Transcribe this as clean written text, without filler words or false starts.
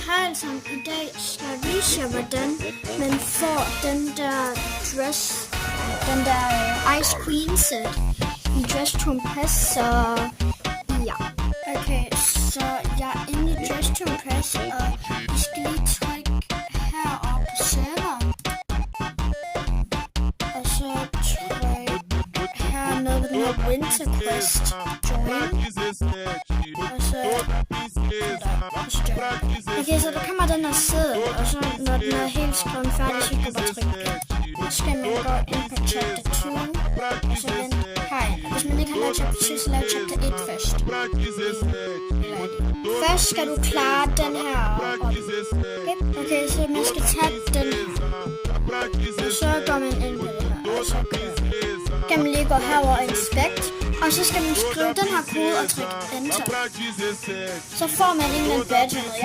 Hej alle sammen. I dag skal jeg vise jer, hvordan man får den der dress, den der Ice Queen set i Dress to Impress, så ja. Okay, så jeg er inde i Dress to Impress, og vi skal lige trykke heroppe på serveren. Og så tryk hernede ved den her Winter Quest, join. Og så okay, så der kommer den her seddel, og så når den er helt skrevet færdig, så kan man bare trykke igen. Så skal man gå ind på chapter 2, og så vente. Hej, hvis man ikke har lavet chapter 2, så lav chapter 1 først. Først skal du klare den her op. Okay, så man skal tage den her. Og så går man ind på det her, og så kan man lige gå herover og inspect. Og så skal man skrive den her kode og trykke enter. Så får man en badge eller noget.